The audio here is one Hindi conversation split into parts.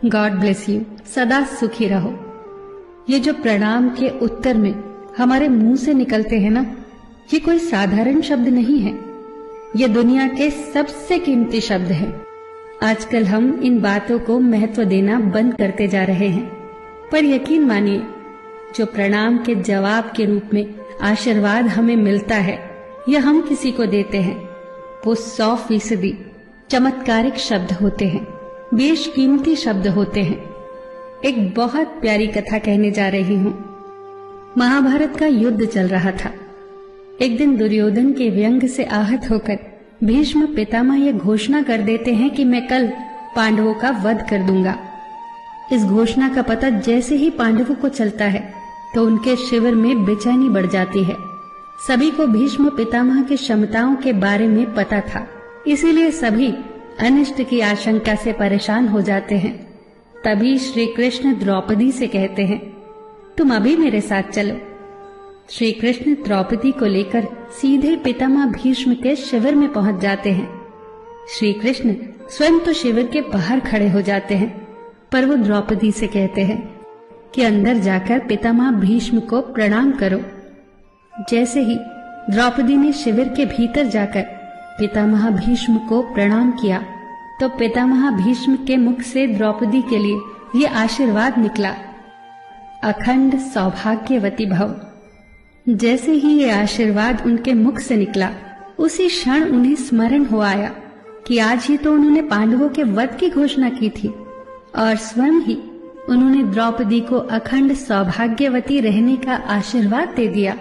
God bless you. सदा सुखी रहो। ये जो प्रणाम के उत्तर में हमारे मुंह से निकलते हैं ना, ये कोई साधारण शब्द नहीं है। ये दुनिया के सबसे कीमती शब्द हैं। आजकल हम इन बातों को महत्व देना बंद करते जा रहे हैं, पर यकीन मानिए, जो प्रणाम के जवाब के रूप में आशीर्वाद हमें मिलता है या हम किसी को देते हैं, वो 100% चमत्कारिक शब्द होते हैं, बेशकीमती शब्द होते हैं। एक बहुत प्यारी कथा कहने जा रही हूँ। महाभारत का युद्ध चल रहा था। एक दिन दुर्योधन के व्यंग से आहत होकर भीष्म पितामह यह घोषणा कर देते हैं कि मैं कल पांडवों का वध कर दूंगा। इस घोषणा का पता जैसे ही पांडवों को चलता है तो उनके शिविर में बेचैनी बढ़ जाती है। सभी को भीष्म पितामह की क्षमताओं के बारे में पता था, इसीलिए सभी अनिष्ट की आशंका से परेशान हो जाते हैं। तभी श्री कृष्ण द्रौपदी से कहते हैं, तुम अभी मेरे साथ चलो। श्री कृष्ण द्रौपदी को लेकर सीधे पितामह भीष्म के शिविर में पहुंच जाते हैं। श्री कृष्ण स्वयं तो शिविर के बाहर खड़े हो जाते हैं, पर वो द्रौपदी से कहते हैं कि अंदर जाकर पितामह भीष्म को प्रणाम करो। जैसे ही द्रौपदी ने शिविर के भीतर जाकर पितामह भीष्म को प्रणाम किया तो पितामह भीष्म के मुख से द्रौपदी के लिए ये आशीर्वाद निकला, अखंड सौभाग्यवती भव। जैसे ही ये आशीर्वाद उनके मुख से निकला, उसी क्षण उन्हें स्मरण हो आया कि आज ही तो उन्होंने पांडवों के वध की घोषणा की थी और स्वयं ही उन्होंने द्रौपदी को अखंड सौभाग्यवती रहने का आशीर्वाद दे दिया।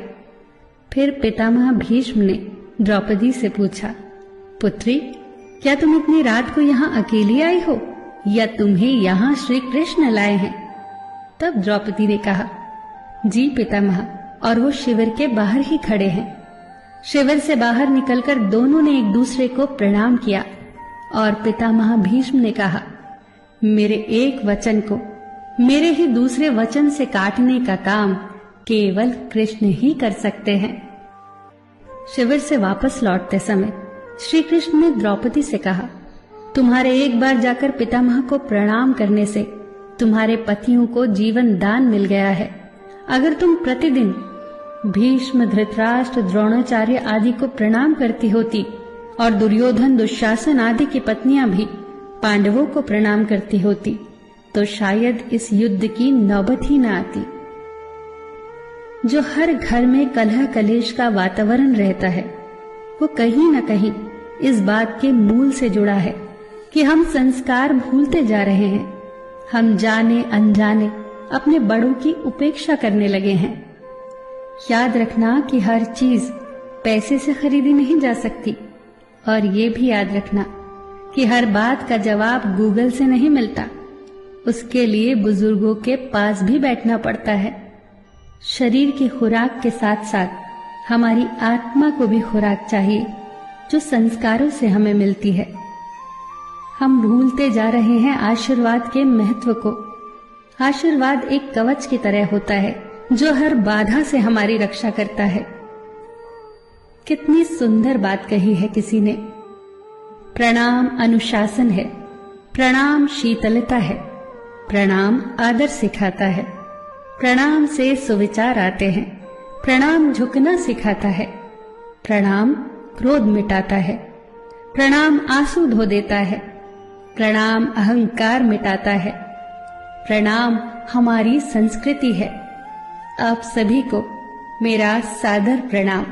फिर पितामह भीष्म ने द्रौपदी से पूछा, पुत्री, क्या तुम इतनी रात को यहाँ अकेली आई हो या तुम्हें यहाँ श्री कृष्ण लाए हैं? तब द्रौपदी ने कहा, जी पितामह, और वो शिविर के बाहर ही खड़े हैं। शिविर से बाहर निकलकर दोनों ने एक दूसरे को प्रणाम किया और पितामह भीष्म ने कहा, मेरे एक वचन को मेरे ही दूसरे वचन से काटने का काम केवल कृष्ण ही कर सकते हैं। शिविर से वापस लौटते समय श्री कृष्ण ने द्रौपदी से कहा, तुम्हारे एक बार जाकर पितामह को प्रणाम करने से तुम्हारे पतियों को जीवन दान मिल गया है। अगर तुम प्रतिदिन भीष्म, धृतराष्ट्र, द्रोणाचार्य आदि को प्रणाम करती होती और दुर्योधन, दुशासन आदि की पत्नियां भी पांडवों को प्रणाम करती होती तो शायद इस युद्ध की नौबत ही न आती। जो हर घर में कलह कलेश का वातावरण रहता है, वो कहीं न कहीं इस बात के मूल से जुड़ा है कि हम संस्कार भूलते जा रहे हैं। हम जाने अनजाने अपने बड़ों की उपेक्षा करने लगे हैं। याद रखना कि हर चीज पैसे से खरीदी नहीं जा सकती, और ये भी याद रखना कि हर बात का जवाब गूगल से नहीं मिलता। उसके लिए बुजुर्गों के पास भी बैठना पड़ता है। शरीर की खुराक के साथ साथ हमारी आत्मा को भी खुराक चाहिए, जो संस्कारों से हमें मिलती है। हम भूलते जा रहे हैं आशीर्वाद के महत्व को। आशीर्वाद एक कवच की तरह होता है जो हर बाधा से हमारी रक्षा करता है। कितनी सुंदर बात कही है किसी ने। प्रणाम अनुशासन है, प्रणाम शीतलता है, प्रणाम आदर सिखाता है, प्रणाम से सुविचार आते हैं, प्रणाम झुकना सिखाता है, प्रणाम क्रोध मिटाता है, प्रणाम आंसू धो देता है, प्रणाम अहंकार मिटाता है, प्रणाम हमारी संस्कृति है। आप सभी को मेरा सादर प्रणाम।